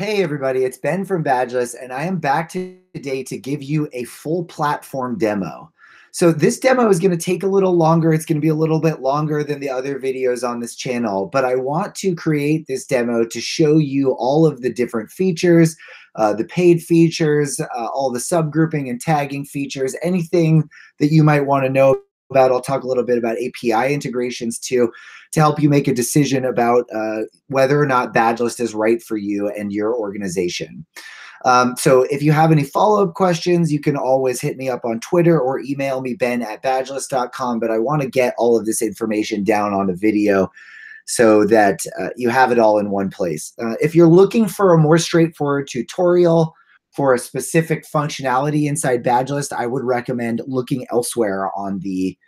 Hey everybody, it's Ben from Badgeless, and I am back today to give you a full platform demo. So this demo is going to take a little longer. It's going to be a little bit longer than the other videos on this channel, but I want to create this demo to show you all of the different features, the paid features, all the subgrouping and tagging features, anything that you might want to know about. I'll talk a little bit about API integrations too, to help you make a decision about whether or not Badgelist is right for you and your organization. So if you have any follow-up questions, you can always hit me up on Twitter or email me, ben@badgelist.com. But I want to get all of this information down on a video so that you have it all in one place. If you're looking for a more straightforward tutorial for a specific functionality inside Badgelist, I would recommend looking elsewhere on the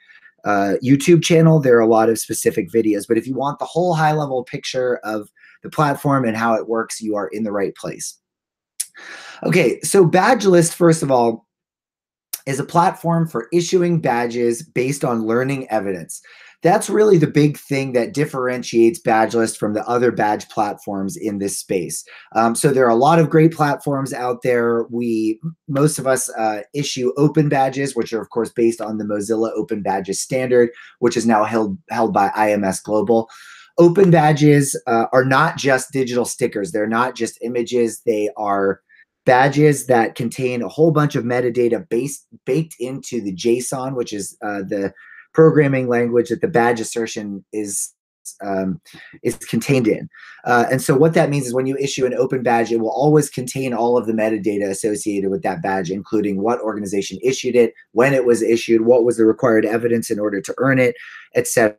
YouTube channel. There are a lot of specific videos, but if you want the whole high-level picture of the platform and how it works, you are in the right place. Okay, so Badgelist, first of all, is a platform for issuing badges based on learning evidence. That's really the big thing that differentiates Badgelist from the other badge platforms in this space. So there are a lot of great platforms out there. Most of us issue open badges, which are of course based on the Mozilla Open Badges standard, which is now held by IMS Global. Open badges are not just digital stickers. They're not just images. They are badges that contain a whole bunch of metadata baked into the JSON, which is the programming language that the badge assertion is contained in. And so what that means is when you issue an open badge, it will always contain all of the metadata associated with that badge, including what organization issued it, when it was issued, what was the required evidence in order to earn it, etc.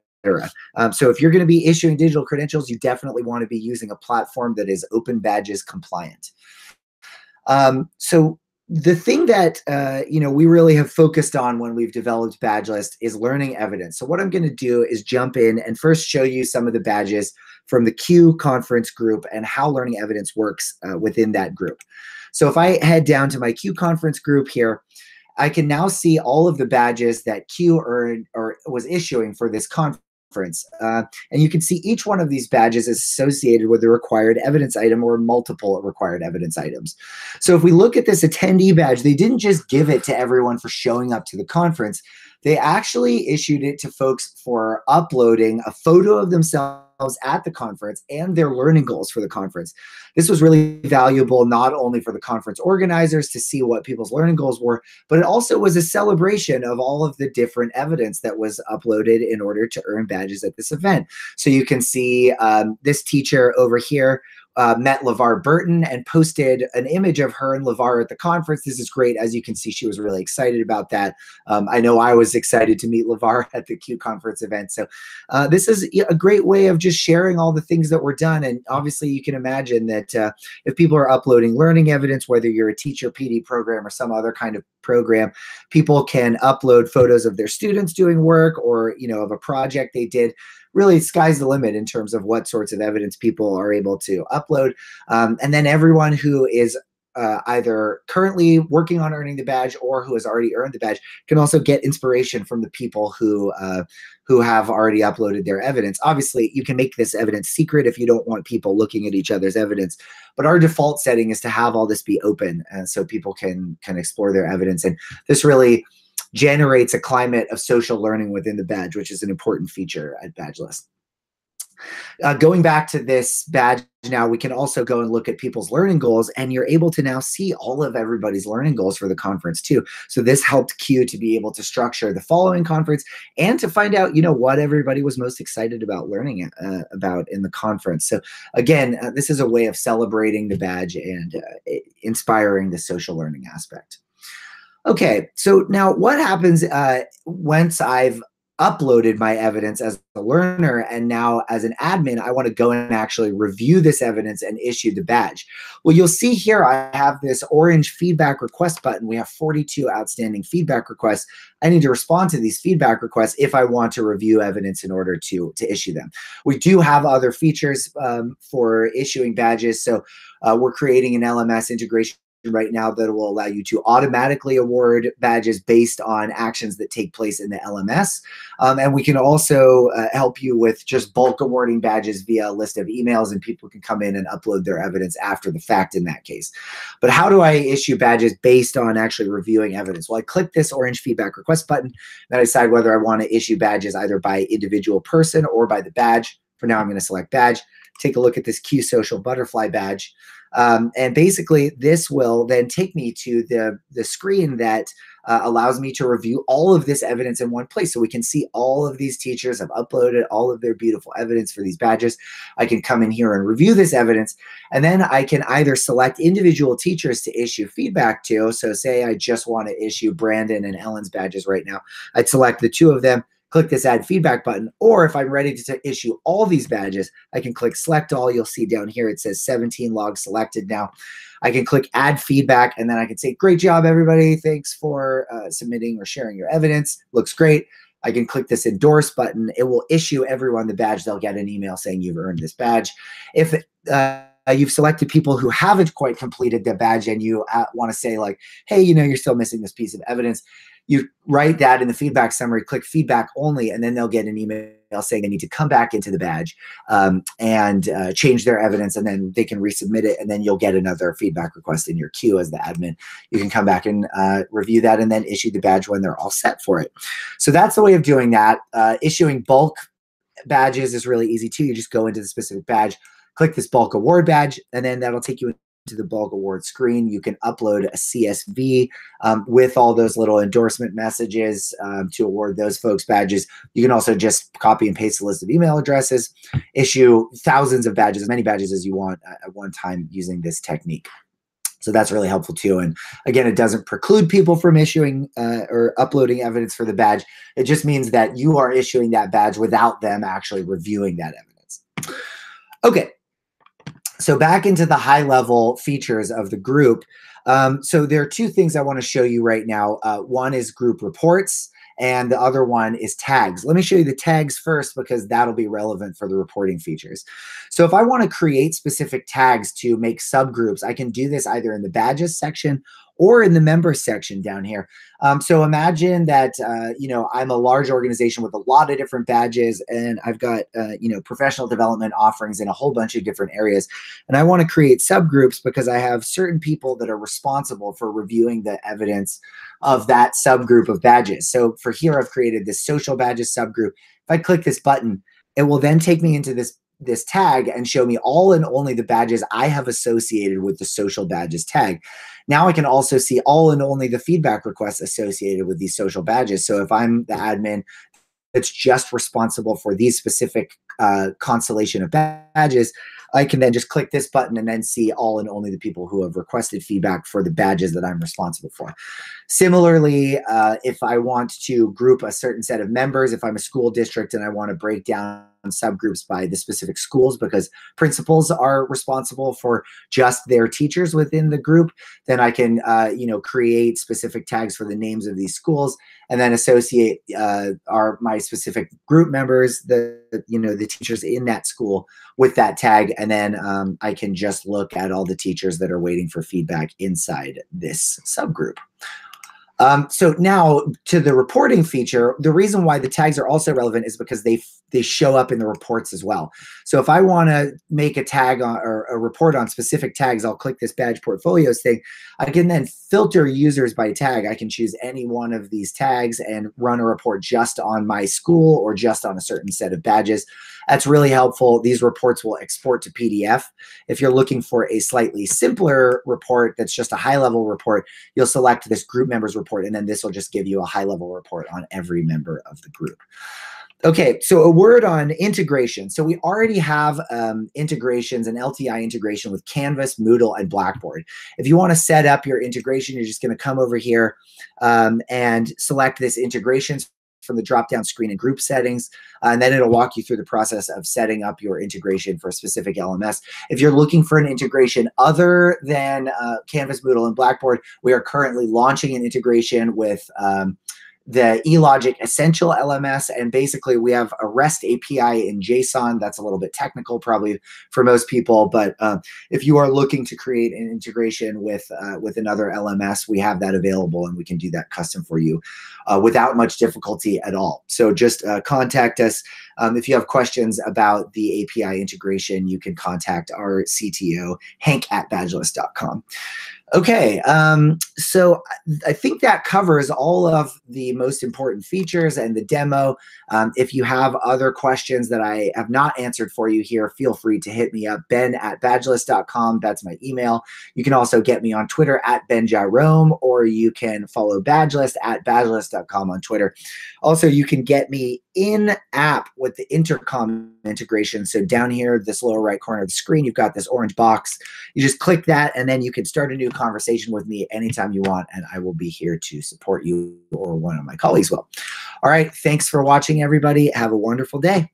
So if you're going to be issuing digital credentials, you definitely want to be using a platform that is Open Badges compliant. So the thing that we really have focused on when we've developed Badgelist is learning evidence. So what I'm going to do is jump in and first show you some of the badges from the Q conference group and how learning evidence works within that group. So if I head down to my Q conference group here, I can now see all of the badges that Q earned or was issuing for this conference. And you can see each one of these badges is associated with a required evidence item or multiple required evidence items. So if we look at this attendee badge, they didn't just give it to everyone for showing up to the conference. They actually issued it to folks for uploading a photo of themselves at the conference and their learning goals for the conference. This was really valuable not only for the conference organizers to see what people's learning goals were, but it also was a celebration of all of the different evidence that was uploaded in order to earn badges at this event. So you can see this teacher over here met LeVar Burton and posted an image of her and LeVar at the conference. This is great. As you can see, she was really excited about that. I know I was excited to meet LeVar at the Q conference event. So this is a great way of just sharing all the things that were done. And obviously you can imagine that if people are uploading learning evidence, whether you're a teacher PD program or some other kind of program, people can upload photos of their students doing work or, of a project they did. Really, sky's the limit in terms of what sorts of evidence people are able to upload. And then everyone who is either currently working on earning the badge or who has already earned the badge can also get inspiration from the people who have already uploaded their evidence. Obviously, you can make this evidence secret if you don't want people looking at each other's evidence. But our default setting is to have all this be open so people can explore their evidence. And this really generates a climate of social learning within the badge, which is an important feature at Badgelist. Going back to this badge now, we can also go and look at people's learning goals, and you're able to now see all of everybody's learning goals for the conference too. So this helped Q to be able to structure the following conference and to find out, what everybody was most excited about learning about in the conference. So again, this is a way of celebrating the badge and inspiring the social learning aspect. Okay, so now what happens once I've uploaded my evidence as a learner and now as an admin, I want to go and actually review this evidence and issue the badge? Well, you'll see here I have this orange feedback request button. We have 42 outstanding feedback requests. I need to respond to these feedback requests if I want to review evidence in order to issue them. We do have other features for issuing badges. So we're creating an LMS integration right now that will allow you to automatically award badges based on actions that take place in the LMS. And we can also help you with just bulk awarding badges via a list of emails, and people can come in and upload their evidence after the fact in that case. But how do I issue badges based on actually reviewing evidence? Well, I click this orange feedback request button, then I decide whether I want to issue badges either by individual person or by the badge. For now, I'm going to select badge. Take a look at this Q Social Butterfly badge. And basically, this will then take me to the screen that allows me to review all of this evidence in one place. So we can see all of these teachers have uploaded all of their beautiful evidence for these badges. I can come in here and review this evidence, and then I can either select individual teachers to issue feedback to. So say I just want to issue Brandon and Ellen's badges right now. I'd select the two of them, click this add feedback button, or if I'm ready to issue all these badges, I can click select all. You'll see down here it says 17 logs selected now. I can click add feedback, and then I can say, great job, everybody. Thanks for submitting or sharing your evidence. Looks great. I can click this endorse button. It will issue everyone the badge. They'll get an email saying you've earned this badge. If you've selected people who haven't quite completed the badge and you want to say like, hey, you're still missing this piece of evidence, you write that in the feedback summary, click feedback only, and then they'll get an email saying they need to come back into the badge and change their evidence, and then they can resubmit it, and then you'll get another feedback request in your queue as the admin. You can come back and review that and then issue the badge when they're all set for it. So that's the way of doing that. Issuing bulk badges is really easy too. You just go into the specific badge, click this bulk award badge, and then that'll take you to the bulk award screen. You can upload a CSV with all those little endorsement messages to award those folks badges. You can also just copy and paste a list of email addresses, issue thousands of badges, as many badges as you want at one time using this technique. So that's really helpful too. And again, it doesn't preclude people from issuing or uploading evidence for the badge. It just means that you are issuing that badge without them actually reviewing that evidence. Okay. So back into the high-level features of the group. So there are two things I want to show you right now. One is group reports, and the other one is tags. Let me show you the tags first because that'll be relevant for the reporting features. So if I want to create specific tags to make subgroups, I can do this either in the badges section or in the members section down here. So imagine that, I'm a large organization with a lot of different badges, and I've got, professional development offerings in a whole bunch of different areas. And I want to create subgroups because I have certain people that are responsible for reviewing the evidence of that subgroup of badges. So for here, I've created this social badges subgroup. If I click this button, it will then take me into this tag and show me all and only the badges I have associated with the social badges tag. Now I can also see all and only the feedback requests associated with these social badges. So if I'm the admin that's just responsible for these specific constellation of badges, I can then just click this button and then see all and only the people who have requested feedback for the badges that I'm responsible for. Similarly, if I want to group a certain set of members, if I'm a school district and I want to break down subgroups by the specific schools because principals are responsible for just their teachers within the group, then I can, create specific tags for the names of these schools and then associate my specific group members, the teachers in that school with that tag. And then I can just look at all the teachers that are waiting for feedback inside this subgroup. So now to the reporting feature, the reason why the tags are also relevant is because they show up in the reports as well. So if I want to make a tag or a report on specific tags, I'll click this badge portfolios thing. I can then filter users by tag. I can choose any one of these tags and run a report just on my school or just on a certain set of badges. That's really helpful. These reports will export to PDF. If you're looking for a slightly simpler report that's just a high-level report, you'll select this group members report, and then this will just give you a high-level report on every member of the group. Okay, so a word on integration. So we already have integrations and LTI integration with Canvas, Moodle, and Blackboard. If you want to set up your integration, you're just going to come over here and select this integrations from the drop-down screen in group settings, and then it'll walk you through the process of setting up your integration for a specific LMS. If you're looking for an integration other than Canvas, Moodle, and Blackboard, we are currently launching an integration with the eLogic Essential LMS, and basically we have a REST API in JSON. That's a little bit technical probably for most people, but if you are looking to create an integration with another LMS, we have that available, and we can do that custom for you without much difficulty at all. So just contact us. If you have questions about the API integration, you can contact our CTO, hank@badgelist.com. Okay, so I think that covers all of the most important features and the demo. If you have other questions that I have not answered for you here, feel free to hit me up, ben@badgelist.com. That's my email. You can also get me on Twitter @benjirome, or you can follow Badgelist @badgelist.com on Twitter. Also, you can get me in-app with the Intercom integration. So down here, this lower right corner of the screen, you've got this orange box. You just click that, and then you can start a new conversation with me anytime you want, and I will be here to support you, or one of my colleagues will. All right, thanks for watching, everybody. Have a wonderful day.